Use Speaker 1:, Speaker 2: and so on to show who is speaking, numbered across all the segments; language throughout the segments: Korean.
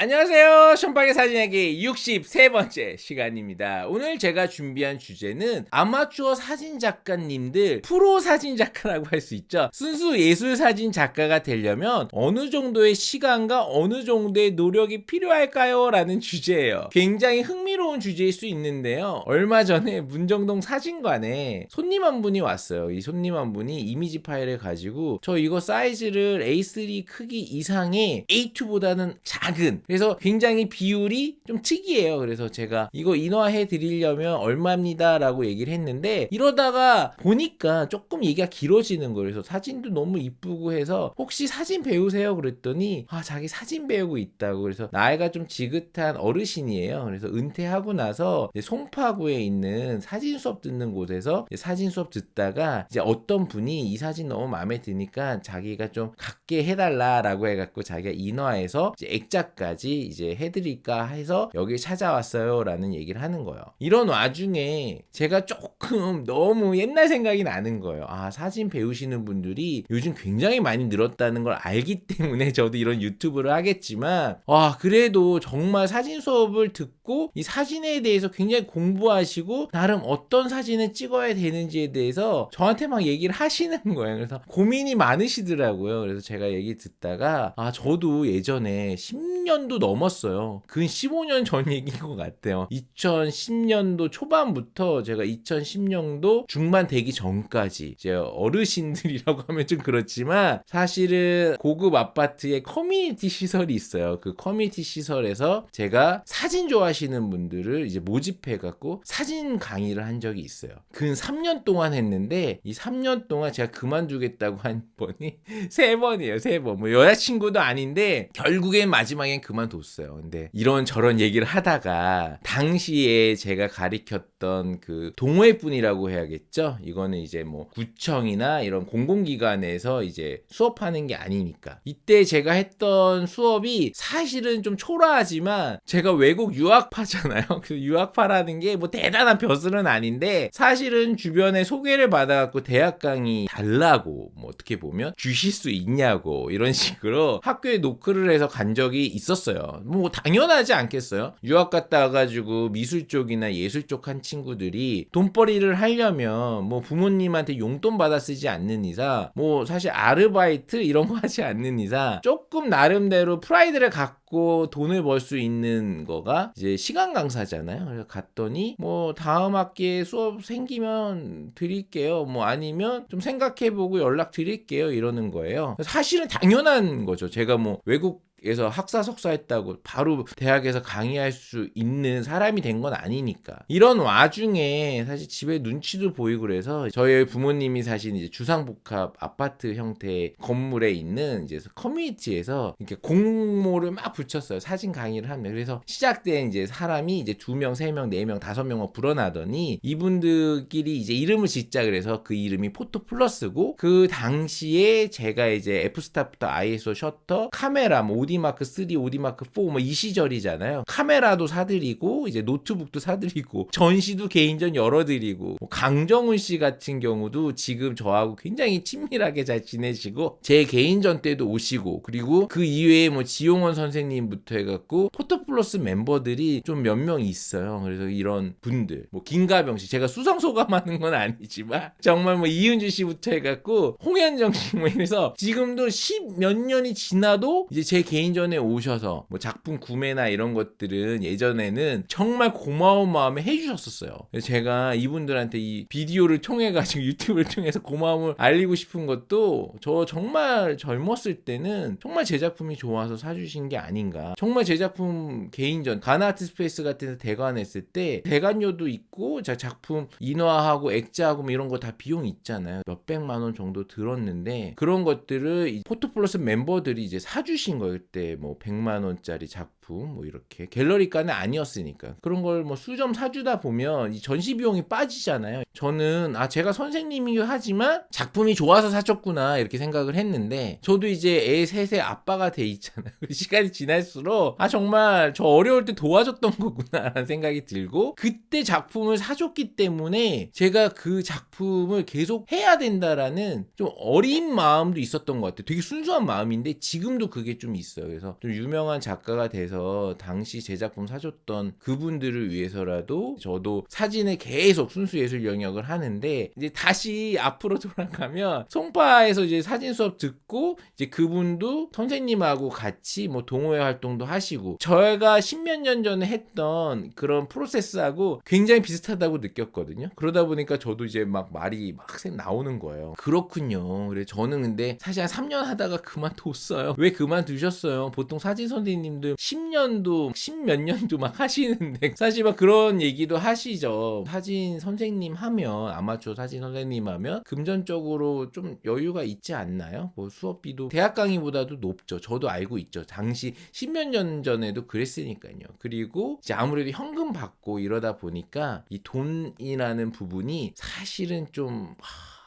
Speaker 1: 안녕하세요. 션박의 사진야기 63번째 시간입니다. 오늘 제가 준비한 주제는 아마추어 사진 작가님들 프로 사진 작가라고 할 수 있죠. 순수 예술 사진 작가가 되려면 어느 정도의 시간과 어느 정도의 노력이 필요할까요? 라는 주제예요. 굉장히 흥미로운 주제일 수 있는데요. 얼마 전에 문정동 사진관에 손님 한 분이 왔어요. 이 손님 한 분이 이미지 파일을 가지고 저 이거 사이즈를 A3 크기 이상의 A2보다는 작은, 그래서 굉장히 비율이 좀 특이해요. 그래서 제가 이거 인화해 드리려면 얼마입니다 라고 얘기를 했는데, 이러다가 보니까 조금 얘기가 길어지는 거예요. 그래서 사진도 너무 이쁘고 해서 혹시 사진 배우세요? 그랬더니 자기 사진 배우고 있다고. 그래서 나이가 좀 지긋한 어르신이에요. 그래서 은퇴하고 나서 송파구에 있는 사진 수업 듣는 곳에서 사진 수업 듣다가 이제 어떤 분이 이 사진 너무 마음에 드니까 자기가 좀 갖게 해달라라고 해갖고 자기가 인화해서 이제 액자까지 이제 해드릴까 해서 여기 찾아왔어요 라는 얘기를 하는 거예요. 이런 와중에 제가 조금 너무 옛날 생각이 나는 거예요. 사진 배우시는 분들이 요즘 굉장히 많이 늘었다는 걸 알기 때문에 저도 이런 유튜브를 하겠지만, 그래도 정말 사진 수업을 듣고 이 사진에 대해서 굉장히 공부하시고 나름 어떤 사진을 찍어야 되는지에 대해서 저한테 막 얘기를 하시는 거예요. 그래서 고민이 많으시더라고요. 그래서 제가 얘기 듣다가 저도 예전에 10년도 넘었어요. 근 15년 전 얘기인 것 같아요. 2010년도 초반부터 제가 2010년도 중반 되기 전까지 이제 어르신들이라고 하면 좀 그렇지만 사실은 고급 아파트에 커뮤니티 시설이 있어요. 그 커뮤니티 시설에서 제가 사진 좋아하시는 분들을 이제 모집해갖고 사진 강의를 한 적이 있어요. 근 3년 동안 했는데 이 3년 동안 제가 그만두겠다고 한 번이 3번이에요. 3번. 뭐 여자친구도 아닌데 결국엔 마지막엔 그만뒀어요. 근데 이런저런 얘기를 하다가 당시에 제가 가리켰던 그 동호회뿐이라고 해야겠죠. 이거는 이제 뭐 구청이나 이런 공공기관에서 이제 수업하는 게 아니니까. 이때 제가 했던 수업이 사실은 좀 초라하지만 제가 외국 유학파잖아요. 그 유학파라는 게 뭐 대단한 벼슬은 아닌데 사실은 주변에 소개를 받아갖고 대학 강의 달라고 뭐 어떻게 보면 주실 수 있냐고 이런 식으로 학교에 노크를 해서 간 적이 있었어요. 뭐 당연하지 않겠어요? 유학 갔다 와가지고 미술 쪽이나 예술 쪽 한 친구들이 돈벌이를 하려면 뭐 부모님한테 용돈 받아 쓰지 않는 이상 뭐 사실 아르바이트 이런 거 하지 않는 이상 조금 나름대로 프라이드를 갖고 돈을 벌 수 있는 거가 이제 시간 강사잖아요. 그래서 갔더니 뭐 다음 학기에 수업 생기면 드릴게요. 뭐 아니면 좀 생각해보고 연락 드릴게요. 이러는 거예요. 사실은 당연한 거죠. 제가 뭐 외국에서 학사 석사 했다고 바로 대학에서 강의할 수 있는 사람이 된 건 아니니까. 이런 와중에 사실 집에 눈치도 보이고 그래서 저희 부모님이 사실 이제 주상복합 아파트 형태의 건물에 있는 이제 커뮤니티에서 이렇게 공모를 막 붙였어요. 사진 강의를 하면. 그래서 시작된 이제 사람이 이제 2명, 3명, 4명, 5명 막 불어나더니 이분들끼리 이제 이름을 짓자 그래서 그 이름이 포토플러스고, 그 당시에 제가 이제 F스탑부터 ISO 셔터, 카메라, 뭐 오디마크 3, 오디마크 4 뭐 이 시절이잖아요. 카메라도 사드리고 이제 노트북도 사드리고 전시도 개인전 열어드리고, 뭐 강정훈 씨 같은 경우도 지금 저하고 굉장히 친밀하게 잘 지내시고 제 개인전 때도 오시고, 그리고 그 이외에 뭐 지용원 선생님부터 해갖고 포토플러스 멤버들이 좀 몇 명 있어요. 그래서 이런 분들, 뭐 김가병 씨, 제가 수상소감하는 건 아니지만 정말 뭐 이은주 씨부터 해갖고 홍현정 씨 뭐 이래서 지금도 10 몇 년이 지나도 이제 제 개인전에 오셔서 뭐 작품 구매나 이런 것들은 예전에는 정말 고마운 마음에 해주셨었어요. 그래서 제가 이분들한테 이 비디오를 통해 가지고 유튜브를 통해서 고마움을 알리고 싶은 것도, 저 정말 젊었을 때는 정말 제 작품이 좋아서 사주신 게 아닌가. 정말 제 작품 개인전 가나아트 스페이스 같은 데서 대관했을 때 대관료도 있고 자 작품 인화하고 액자하고 뭐 이런 거 다 비용 있잖아요. 몇백만 원 정도 들었는데 그런 것들을 이 포토플러스 멤버들이 이제 사주신 거예요. 그때 뭐 100만 원짜리 작품 뭐 이렇게 갤러리가는 아니었으니까 그런 걸 뭐 수점 사주다 보면 이 전시 비용이 빠지잖아요. 저는 제가 선생님이긴 하지만 작품이 좋아서 사줬구나 이렇게 생각을 했는데, 저도 이제 애 셋의 아빠가 돼 있잖아요. 시간이 지날수록 정말 저 어려울 때 도와줬던 거구나 라는 생각이 들고, 그때 작품을 사줬기 때문에 제가 그 작품을 계속 해야 된다라는 좀 어린 마음도 있었던 것 같아요. 되게 순수한 마음인데 지금도 그게 좀 있어요. 그래서 좀 유명한 작가가 돼서 위해서 당시 제 작품 사줬던 그분들을 위해서라도 저도 사진을 계속 순수 예술 영역을 하는데, 이제 다시 앞으로 돌아가면 송파에서 이제 사진 수업 듣고 이제 그분도 선생님하고 같이 뭐 동호회 활동도 하시고 저희가 십몇 년 전에 했던 그런 프로세스하고 굉장히 비슷하다고 느꼈거든요. 그러다 보니까 저도 이제 막 말이 막 나오는 거예요. 그렇군요. 그래 저는 근데 사실 한 3년 하다가 그만뒀어요. 왜 그만두셨어요? 보통 사진 선생님들 10년도 10몇 년도 막 하시는데 사실 막 그런 얘기도 하시죠. 사진 선생님 하면, 아마추어 사진 선생님 하면 금전적으로 좀 여유가 있지 않나요? 뭐 수업비도 대학 강의보다도 높죠. 저도 알고 있죠. 당시 10몇 년 전에도 그랬으니까요. 그리고 이제 아무래도 현금 받고 이러다 보니까 이 돈이라는 부분이 사실은 좀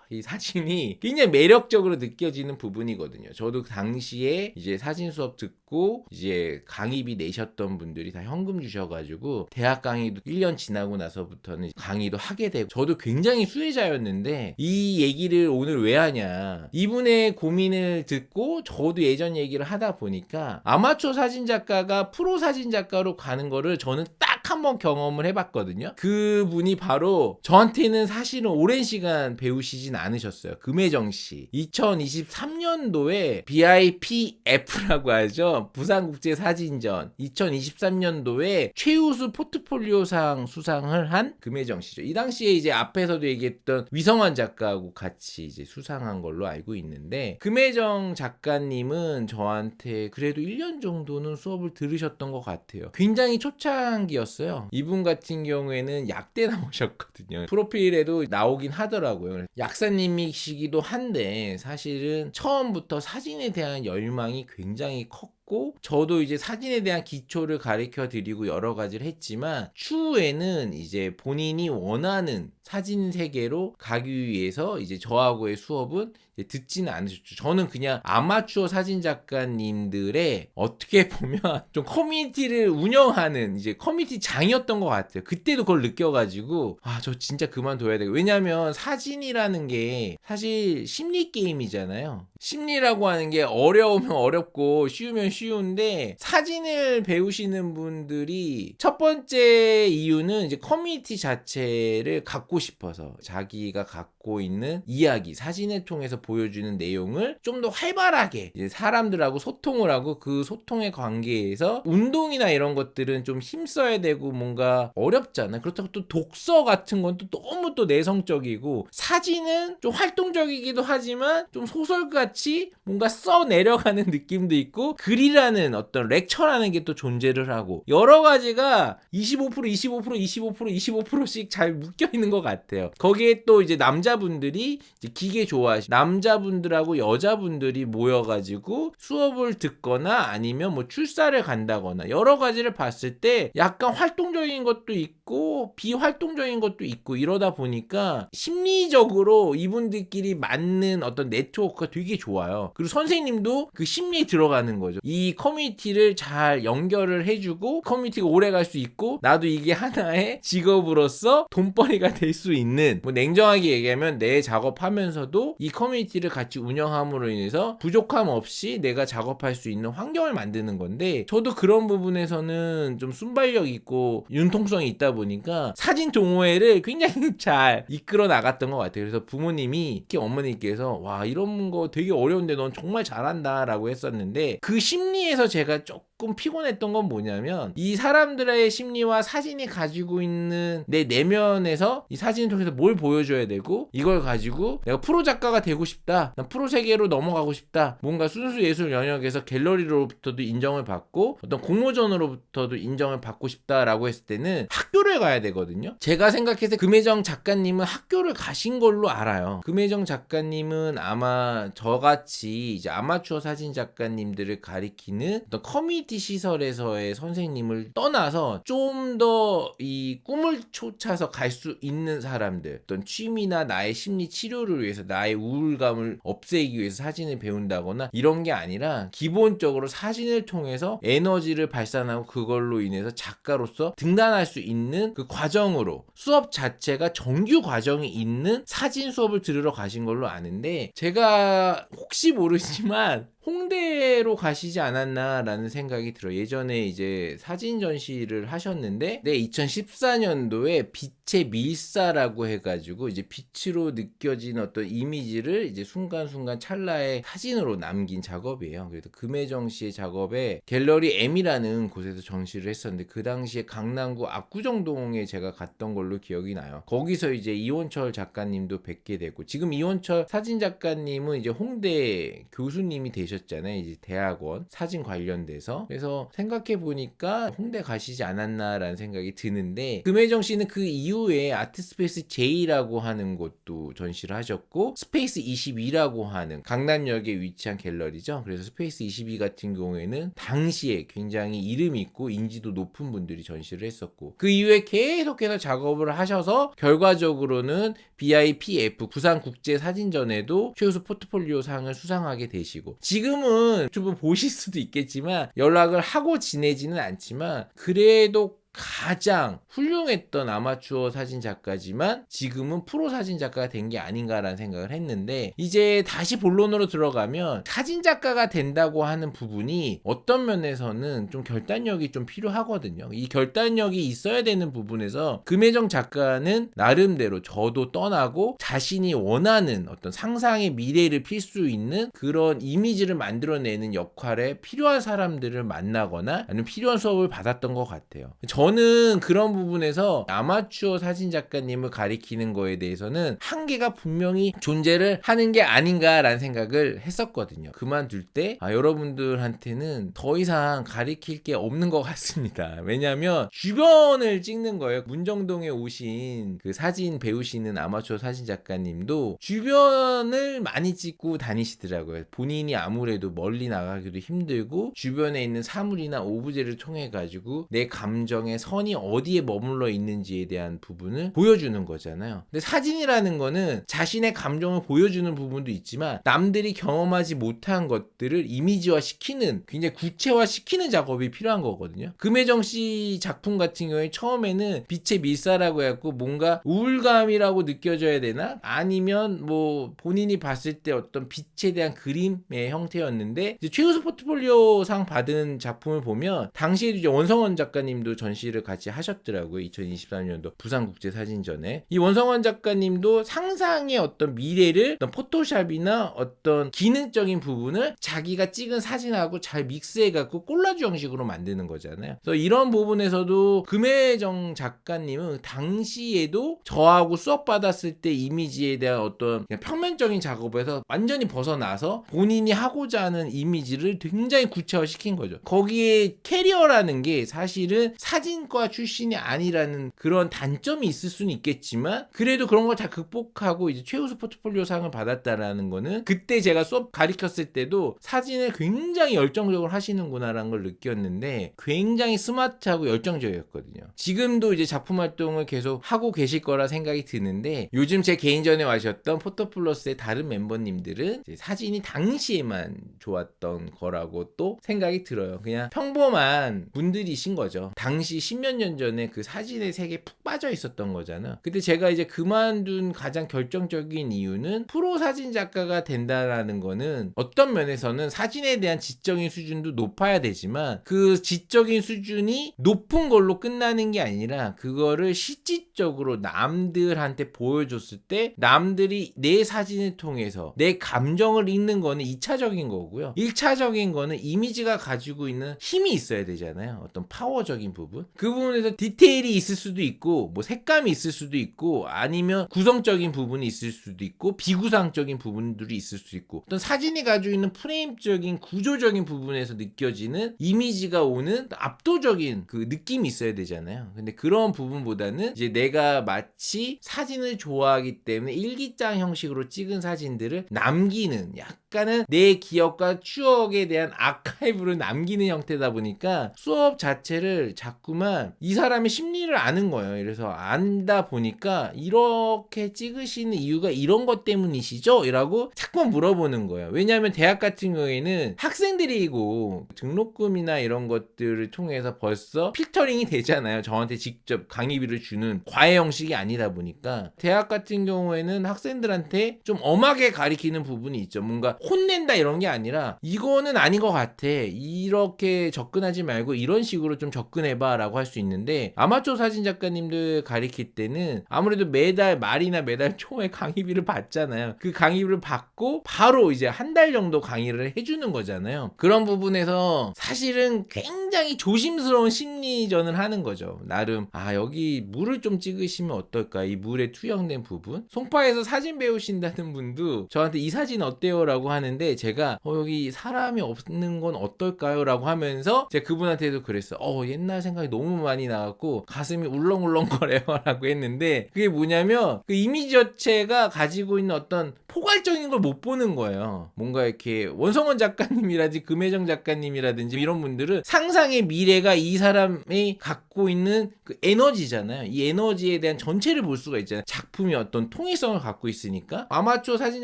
Speaker 1: 이 사진이 굉장히 매력적으로 느껴지는 부분이거든요. 저도 당시에 이제 사진 수업 듣고 이제 강의비 내셨던 분들이 다 현금 주셔가지고 대학 강의도 1년 지나고 나서부터는 강의도 하게 되고 저도 굉장히 수혜자였는데, 이 얘기를 오늘 왜 하냐, 이분의 고민을 듣고 저도 예전 얘기를 하다 보니까 아마추어 사진작가가 프로 사진작가로 가는 거를 저는 딱 한번 경험을 해봤거든요. 그분이 바로 저한테는 사실은 오랜 시간 배우시진 않으셨어요. 금혜정 씨. 2023년도에 BIPF라고 하죠. 부산국제사진전 2023년도에 최우수 포트폴리오상 수상을 한 금혜정 씨죠. 이 당시에 이제 앞에서도 얘기했던 위성환 작가하고 같이 이제 수상한 걸로 알고 있는데, 금혜정 작가님은 저한테 그래도 1년 정도는 수업을 들으셨던 것 같아요. 굉장히 초창기였어요. 이분 같은 경우에는 약대 나오셨거든요. 프로필에도 나오긴 하더라고요. 약사님이시기도 한데 사실은 처음부터 사진에 대한 열망이 굉장히 컸고, 저도 이제 사진에 대한 기초를 가르쳐 드리고 여러 가지를 했지만 추후에는 이제 본인이 원하는 사진 세계로 가기 위해서 이제 저하고의 수업은 듣지는 않으셨죠. 저는 그냥 아마추어 사진 작가님들의 어떻게 보면 좀 커뮤니티를 운영하는 이제 커뮤니티 장이었던 것 같아요. 그때도 그걸 느껴가지고 저 진짜 그만둬야 되고, 왜냐면 사진이라는 게 사실 심리 게임이잖아요. 심리라고 하는 게 어려우면 어렵고 쉬우면 쉬운데, 사진을 배우시는 분들이 첫 번째 이유는 이제 커뮤니티 자체를 갖고 싶어서, 자기가 갖고 있는 이야기, 사진을 통해서 보여주는 내용을 좀 더 활발하게 이제 사람들하고 소통을 하고, 그 소통의 관계에서 운동이나 이런 것들은 좀 힘써야 되고 뭔가 어렵잖아요. 그렇다고 또 독서 같은 건 또 너무 또 내성적이고, 사진은 좀 활동적이기도 하지만 좀 소설같이 뭔가 써 내려가는 느낌도 있고, 글이라는 어떤 렉처라는 게 또 존재를 하고, 여러 가지가 25% 25% 25% 25%씩 잘 묶여 있는 것 같아요. 거기에 또 이제 남자분들이 이제 기계 좋아하시는 남자분들하고 여자분들이 모여가지고 수업을 듣거나 아니면 뭐 출사를 간다거나 여러 가지를 봤을 때 약간 활동적인 것도 있고 비활동적인 것도 있고, 이러다 보니까 심리적으로 이분들끼리 맞는 어떤 네트워크가 되게 좋아요. 그리고 선생님도 그 심리에 들어가는 거죠. 이 커뮤니티를 잘 연결을 해주고 커뮤니티가 오래 갈 수 있고, 나도 이게 하나의 직업으로서 돈벌이가 될 수 있는, 뭐 냉정하게 얘기하면 내 작업하면서도 이 커뮤니티를 같이 운영함으로 인해서 부족함 없이 내가 작업할 수 있는 환경을 만드는 건데, 저도 그런 부분에서는 좀 순발력 있고 융통성이 있다 보니까 사진 동호회를 굉장히 잘 이끌어 나갔던 것 같아요. 그래서 부모님이, 특히 어머니께서 와 이런 거 되게 어려운데 넌 정말 잘한다 라고 했었는데, 그 심리에서 제가 조금 피곤했던 건 뭐냐면, 이 사람들의 심리와 사진이 가지고 있는 내 내면에서 이 사진을 통해서 뭘 보여줘야 되고, 이걸 가지고 내가 프로 작가가 되고 싶다, 난 프로 세계로 넘어가고 싶다, 뭔가 순수 예술 영역에서 갤러리로부터도 인정을 받고 어떤 공모전으로부터도 인정을 받고 싶다라고 했을 때는 학교를 가야 되거든요. 제가 생각해서 금혜정 작가님은 학교를 가신 걸로 알아요. 금혜정 작가님은 아마 저같이 이제 아마추어 사진 작가님들을 가리키는 어떤 커뮤니티 시설에서의 선생님을 떠나서 좀 더 이 꿈을 쫓아서 갈 수 있는 사람들, 어떤 취미나 나의 심리 치료를 위해서, 나의 우울감을 없애기 위해서 사진을 배운다거나 이런 게 아니라, 기본적으로 사진을 통해서 에너지를 발산하고 그걸로 인해서 작가로서 등단할 수 있는 그 과정으로, 수업 자체가 정규 과정이 있는 사진 수업을 들으러 가신 걸로 아는데, 제가 혹시 모르지만 홍대로 가시지 않았나라는 생각이 들어요. 예전에 이제 사진 전시를 하셨는데 2014년도에 빛의 밀사라고 해가지고 이제 빛으로 느껴진 어떤 이미지를 이제 순간순간 찰나의 사진으로 남긴 작업이에요. 그래서 금혜정 씨의 작업에 갤러리 M이라는 곳에서 전시를 했었는데 그 당시에 강남구 압구정동에 제가 갔던 걸로 기억이 나요. 거기서 이제 이원철 작가님도 뵙게 되고, 지금 이원철 사진 작가님은 이제 홍대 교수님이 되셨잖아요. 이제 대학원 사진 관련돼서. 그래서 생각해 보니까 홍대 가시지 않았나라는 생각이 드는데, 금혜정 씨는 그 이후에 아트스페이스 J라고 하는 곳도 전시를 하셨고, 스페이스 22라고 하는 강남역에 위치한 갤러리죠. 그래서 스페이스 22 같은 경우에는 당시에 굉장히 이름 있고 인지도 높은 분들이 전시를 했었고, 그 이후에 계속해서 작업을 하셔서 결과적으로는 BIPF 부산국제사진전에도 최우수 포트폴리오 상을 수상하게 되시고, 지금은 유튜브 보실 수도 있겠지만 연락을 하고 지내지는 않지만 그래도 가장 훌륭했던 아마추어 사진 작가지만 지금은 프로 사진 작가가 된 게 아닌가라는 생각을 했는데, 이제 다시 본론으로 들어가면 사진 작가가 된다고 하는 부분이 어떤 면에서는 좀 결단력이 좀 필요하거든요. 이 결단력이 있어야 되는 부분에서 금혜정 작가는 나름대로 저도 떠나고 자신이 원하는 어떤 상상의 미래를 필 수 있는 그런 이미지를 만들어내는 역할에 필요한 사람들을 만나거나 아니면 필요한 수업을 받았던 것 같아요. 저는 그런 부분에서 아마추어 사진 작가님을 가리키는 거에 대해서는 한계가 분명히 존재를 하는 게 아닌가라는 생각을 했었거든요. 그만둘 때 여러분들한테는 더 이상 가리킬 게 없는 것 같습니다. 왜냐하면 주변을 찍는 거예요. 문정동에 오신 그 사진 배우시는 아마추어 사진 작가님도 주변을 많이 찍고 다니시더라고요. 본인이 아무래도 멀리 나가기도 힘들고 주변에 있는 사물이나 오브제를 통해 가지고 내 감정의 선이 어디에 머물러 있는지에 대한 부분을 보여주는 거잖아요. 근데 사진이라는 거는 자신의 감정을 보여주는 부분도 있지만 남들이 경험하지 못한 것들을 이미지화 시키는, 굉장히 구체화 시키는 작업이 필요한 거거든요. 금혜정 씨 작품 같은 경우에 처음에는 빛의 밀사라고 해갖고 뭔가 우울감이라고 느껴져야 되나? 아니면 뭐 본인이 봤을 때 어떤 빛에 대한 그림의 형태였는데, 이제 최우수 포트폴리오 상 받은 작품을 보면 당시에도 이제 원성원 작가님도 전시를 같이 하셨더라고요. 2023년도 부산국제사진전에. 이 원성원 작가님도 상상의 어떤 미래를 어떤 포토샵이나 어떤 기능적인 부분을 자기가 찍은 사진하고 잘 믹스해갖고 콜라주 형식으로 만드는 거잖아요. 그래서 이런 부분에서도 금혜정 작가님은 당시에도 저하고 수업 받았을 때 이미지에 대한 어떤 그냥 평면적인 작업에서 완전히 벗어나서 본인이 하고자 하는 이미지를 굉장히 구체화시킨 거죠. 거기에 캐리어라는 게 사실은 사진과 출신이 아니라는 그런 단점이 있을 수는 있겠지만, 그래도 그런 걸 다 극복하고 이제 최우수 포트폴리오 상을 받았다라는 거는, 그때 제가 수업 가르쳤을 때도 사진을 굉장히 열정적으로 하시는구나라는 걸 느꼈는데 굉장히 스마트하고 열정적이었거든요. 지금도 이제 작품 활동을 계속 하고 계실 거라 생각이 드는데, 요즘 제 개인전에 와주셨던 포토플러스의 다른 멤버님들은 이제 사진이 당시에만 좋았던 거라고 또 생각이 들어요. 그냥 평범한 분들이신 거죠. 당시 10몇 년 전에 그 사진의 세계에 푹 빠져 있었던 거잖아. 근데 제가 이제 그만둔 가장 결정적인 이유는, 프로 사진 작가가 된다라는 거는 어떤 면에서는 사진에 대한 지적인 수준도 높아야 되지만 그 지적인 수준이 높은 걸로 끝나는 게 아니라 그거를 실질적으로 남들한테 보여줬을 때 남들이 내 사진을 통해서 내 감정을 읽는 거는 2차적인 거고요. 1차적인 거는 이미지가 가지고 있는 힘이 있어야 되잖아요. 어떤 파워적인 부분. 그 부분에서 디테일이 있을 수도 있고 뭐 색감이 있을 수도 있고 아니면 구성적인 부분이 있을 수도 있고 비구상적인 부분들이 있을 수 있고, 어떤 사진이 가지고 있는 프레임적인 구조적인 부분에서 느껴지는 이미지가 오는 압도적인 그 느낌이 있어야 되잖아요. 근데 그런 부분보다는 이제 내가 마치 사진을 좋아하기 때문에 일기장 형식으로 찍은 사진들을 남기는, 약간은 내 기억과 추억에 대한 아카이브를 남기는 형태다 보니까 수업 자체를 자꾸만 있겠구만. 이 사람의 심리를 아는 거예요. 그래서 안다 보니까 이렇게 찍으시는 이유가 이런 것 때문이시죠? 이라고 자꾸만 물어보는 거예요. 왜냐하면 대학 같은 경우에는 학생들이고 등록금이나 이런 것들을 통해서 벌써 필터링이 되잖아요. 저한테 직접 강의비를 주는 과외 형식이 아니다 보니까 대학 같은 경우에는 학생들한테 좀 엄하게 가리키는 부분이 있죠. 뭔가 혼낸다 이런 게 아니라 이거는 아닌 것 같아. 이렇게 접근하지 말고 이런 식으로 좀 접근해봐 라고 할 수 있는데 아마추어 사진 작가님들 가리킬 때는 아무래도 매달 말이나 매달 초에 강의비를 받잖아요. 그 강의비를 받고 바로 이제 한 달 정도 강의를 해주는 거잖아요. 그런 부분에서 사실은 굉장히 조심스러운 심리전을 하는 거죠. 나름 여기 물을 좀 찍으시면 어떨까? 이 물에 투영된 부분. 송파에서 사진 배우신다는 분도 저한테 이 사진 어때요? 라고 하는데 제가 여기 사람이 없는 건 어떨까요? 라고 하면서 제가 그분한테도 그랬어요. 옛날 생각이 너무 많이 나갖고 가슴이 울렁울렁거려요 라고 했는데 그게 뭐냐면 그 이미지 자체가 가지고 있는 어떤 포괄적인 걸 못 보는 거예요. 뭔가 이렇게 원성원 작가님이라든지 금혜정 작가님이라든지 이런 분들은 상상의 미래가 이 사람이 갖고 있는 그 에너지잖아요. 이 에너지에 대한 전체를 볼 수가 있잖아요. 작품이 어떤 통일성을 갖고 있으니까. 아마추어 사진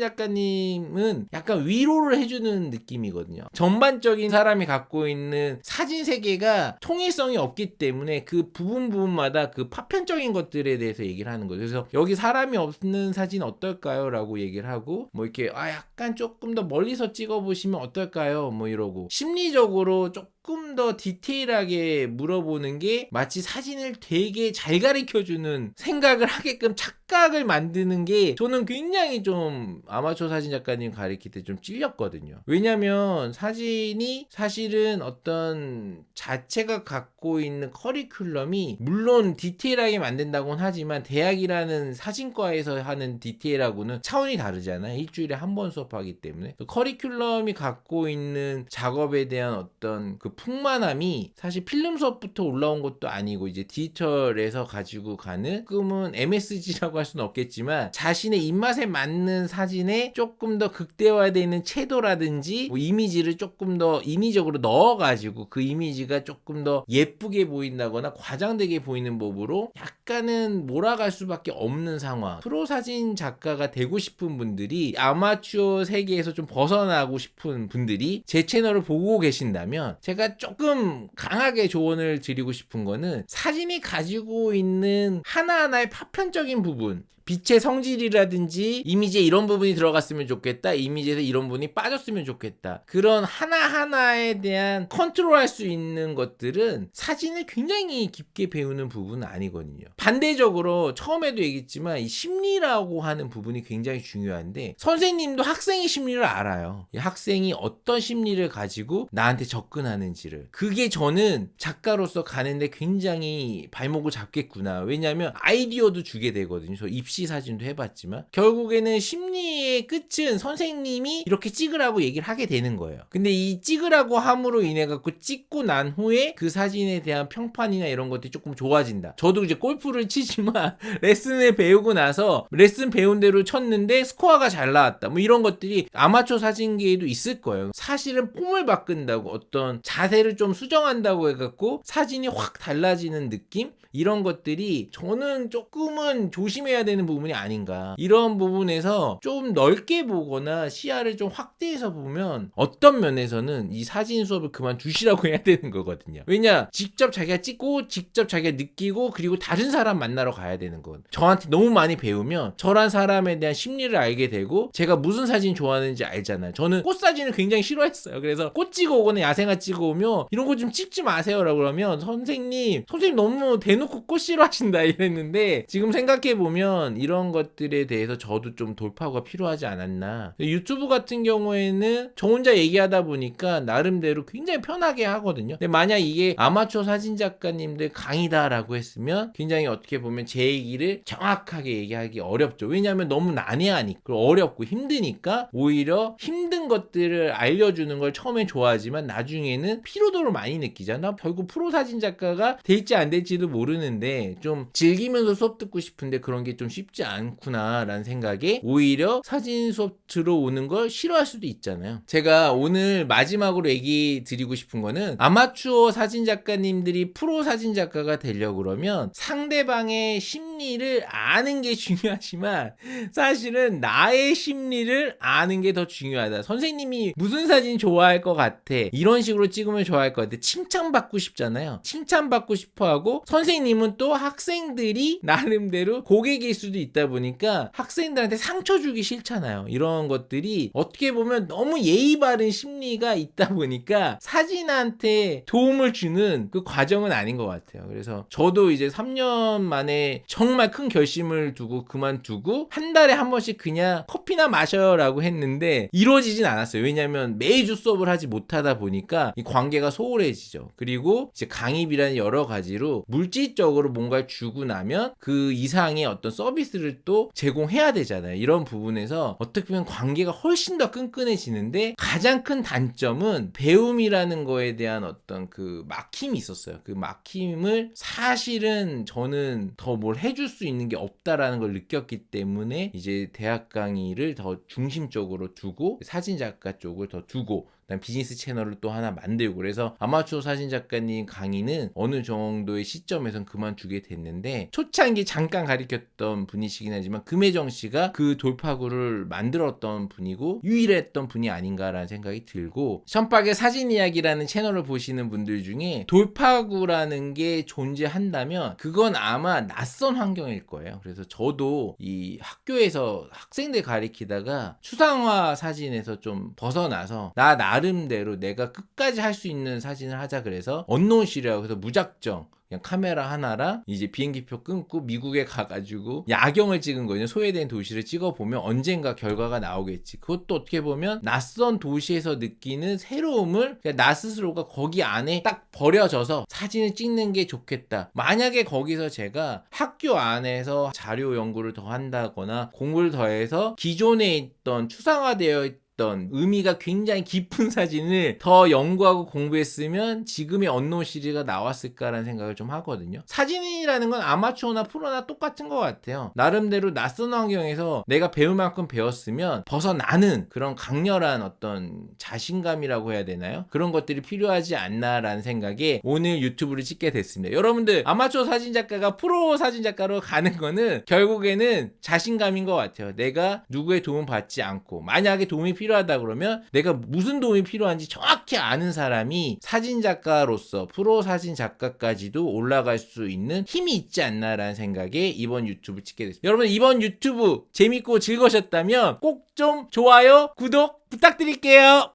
Speaker 1: 작가님은 약간 위로를 해주는 느낌이거든요. 전반적인 사람이 갖고 있는 사진 세계가 통일성이 없기 때문에 그 부분마다 그 파편적인 것들에 대해서 얘기를 하는 거죠. 그래서 여기 사람이 없는 사진 어떨까요? 라고 얘기를 하고 뭐 이렇게 약간 조금 더 멀리서 찍어보시면 어떨까요? 뭐 이러고 심리적으로 조금 더 디테일하게 물어보는 게 마치 사진을 되게 잘 가르쳐주는 생각을 하게끔 착각을 만드는 게 저는 굉장히 좀 아마추어 사진 작가님 가르칠 때 좀 찔렸거든요. 왜냐면 사진이 사실은 어떤 자체가 갖고 있는 커리큘럼이 물론 디테일하게 만든다고는 하지만 대학이라는 사진과에서 하는 디테일하고는 차원이 다르잖아요. 일주일에 한 번 수업하기 때문에 커리큘럼이 갖고 있는 작업에 대한 어떤 그 풍만함이 사실 필름 수업부터 올라온 것도 아니고 이제 디지털에서 가지고 가는 조금은 MSG라고 할 수는 없겠지만 자신의 입맛에 맞는 사진에 조금 더 극대화되는 채도라든지 뭐 이미지를 조금 더 인위적으로 넣어가지고 그 이미지가 조금 더 예쁘게 보인다거나 과장되게 보이는 법으로 약간은 몰아갈 수밖에 없는 상황. 프로 사진 작가가 되고 싶은 분들이 아마추어 세계에서 좀 벗어나고 싶은 분들이 제 채널을 보고 계신다면 제가 조금 강하게 조언을 드리고 싶은 거는 사진이 가지고 있는 하나하나의 파편적인 부분 빛의 성질이라든지 이미지에 이런 부분이 들어갔으면 좋겠다. 이미지에서 이런 부분이 빠졌으면 좋겠다. 그런 하나하나에 대한 컨트롤할 수 있는 것들은 사진을 굉장히 깊게 배우는 부분은 아니거든요. 반대적으로 처음에도 얘기했지만 이 심리라고 하는 부분이 굉장히 중요한데 선생님도 학생의 심리를 알아요. 이 학생이 어떤 심리를 가지고 나한테 접근하는지를. 그게 저는 작가로서 가는데 굉장히 발목을 잡겠구나. 왜냐하면 아이디어도 주게 되거든요. 저 입시 사진도 해봤지만 결국에는 심리의 끝은 선생님이 이렇게 찍으라고 얘기를 하게 되는 거예요. 근데 이 찍으라고 함으로 인해 갖고 찍고 난 후에 그 사진에 대한 평판이나 이런 것들이 조금 좋아진다. 저도 이제 골프를 치지만 레슨을 배우고 나서 레슨 배운 대로 쳤는데 스코어가 잘 나왔다. 뭐 이런 것들이 아마추어 사진계에도 있을 거예요. 사실은 폼을 바꾼다고 어떤 자세를 좀 수정한다고 해갖고 사진이 확 달라지는 느낌? 이런 것들이 저는 조금은 조심해야 되는 부분이 아닌가. 이런 부분에서 좀 넓게 보거나 시야를 좀 확대해서 보면 어떤 면에서는 이 사진 수업을 그만두시라고 해야 되는 거거든요. 왜냐? 직접 자기가 찍고 직접 자기가 느끼고 그리고 다른 사람 만나러 가야 되는 건 저한테 너무 많이 배우면 저란 사람에 대한 심리를 알게 되고 제가 무슨 사진 좋아하는지 알잖아요. 저는 꽃 사진을 굉장히 싫어했어요. 그래서 꽃 찍어 오거나 야생화 찍어 오면 이런 거 좀 찍지 마세요라고 그러면 선생님 너무 대놓고 꽃 싫어하신다 이랬는데 지금 생각해보면 이런 것들에 대해서 저도 좀 돌파가 필요하지 않았나. 유튜브 같은 경우에는 저 혼자 얘기하다 보니까 나름대로 굉장히 편하게 하거든요. 근데 만약 이게 아마추어 사진 작가님들 강의다라고 했으면 굉장히 어떻게 보면 제 얘기를 정확하게 얘기하기 어렵죠. 왜냐하면 너무 난해하니까 어렵고 힘드니까 오히려 힘든 것들을 알려주는 걸 처음에 좋아하지만 나중에는 피로도를 많이 느끼잖아. 결국 프로 사진 작가가 될지 안 될지도 모르는데 좀 즐기면서 수업 듣고 싶은데 그런 게 좀 쉽지 쉽지 않구나라는 생각에 오히려 사진 수업 들어오는 걸 싫어할 수도 있잖아요. 제가 오늘 마지막으로 얘기 드리고 싶은 거는 아마추어 사진 작가님들이 프로 사진 작가가 되려고 그러면 상대방의 심리를 아는 게 중요하지만 사실은 나의 심리를 아는 게 더 중요하다. 선생님이 무슨 사진 좋아할 것 같아, 이런 식으로 찍으면 좋아할 것 같아, 칭찬받고 싶잖아요. 칭찬받고 싶어하고 선생님은 또 학생들이 나름대로 고객일 수도 있다 보니까 학생들한테 상처 주기 싫잖아요. 이런 것들이 어떻게 보면 너무 예의 바른 심리가 있다 보니까 사진한테 도움을 주는 그 과정은 아닌 것 같아요. 그래서 저도 이제 3년 만에 정말 큰 결심을 두고 그만두고 한 달에 한 번씩 그냥 커피나 마셔요 라고 했는데 이루어지진 않았어요. 왜냐면 매주 수업을 하지 못하다 보니까 이 관계가 소홀해지죠. 그리고 이제 강의비라는 여러 가지로 물질적으로 뭔가를 주고 나면 그 이상의 어떤 서비스를 또 제공해야 되잖아요. 이런 부분에서 어떻게 보면 관계가 훨씬 더 끈끈해지는데 가장 큰 단점은 배움이라는 거에 대한 어떤 그 막힘이 있었어요. 그 막힘을 사실은 저는 더 뭘 해줄 수 있는 게 없다라는 걸 느꼈기 때문에 이제 대학 강의를 더 중심적으로 두고 사진 작가 쪽을 더 두고 그다음 비즈니스 채널을 또 하나 만들고, 그래서 아마추어 사진 작가님 강의는 어느 정도의 시점에선 그만두게 됐는데 초창기 잠깐 가르쳤던 분이시긴 하지만 금혜정 씨가 그 돌파구를 만들었던 분이고 유일했던 분이 아닌가라는 생각이 들고, 션박의 사진 이야기라는 채널을 보시는 분들 중에 돌파구라는 게 존재한다면 그건 아마 낯선 환경일 거예요. 그래서 저도 이 학교에서 학생들 가르치다가 추상화 사진에서 좀 벗어나서 나름대로 내가 끝까지 할 수 있는 사진을 하자 그래서 언노운실이라고 해서 무작정 그냥 카메라 하나랑 이제 비행기표 끊고 미국에 가가지고 야경을 찍은 거죠. 소외된 도시를 찍어보면 언젠가 결과가 나오겠지. 그것도 어떻게 보면 낯선 도시에서 느끼는 새로움을 나 스스로가 거기 안에 딱 버려져서 사진을 찍는 게 좋겠다. 만약에 거기서 제가 학교 안에서 자료 연구를 더 한다거나 공부를 더해서 기존에 있던 추상화되어 있던 의미가 굉장히 깊은 사진을 더 연구하고 공부했으면 지금의 언노운 시리즈가 나왔을까라는 생각을 좀 하거든요. 사진이라는 건 아마추어나 프로나 똑같은 것 같아요. 나름대로 낯선 환경에서 내가 배울 만큼 배웠으면 벗어나는 그런 강렬한 어떤 자신감이라고 해야 되나요? 그런 것들이 필요하지 않나라는 생각에 오늘 유튜브를 찍게 됐습니다. 여러분들 아마추어 사진 작가가 프로 사진 작가로 가는 거는 결국에는 자신감인 것 같아요. 내가 누구의 도움 받지 않고, 만약에 도움이 필요하다 그러면 내가 무슨 도움이 필요한지 정확히 아는 사람이 사진 작가로서 프로 사진 작가까지도 올라갈 수 있는 힘이 있지 않나라는 생각에 이번 유튜브 찍게 됐습니다. 여러분 이번 유튜브 재밌고 즐거우셨다면 꼭 좀 좋아요, 구독 부탁드릴게요.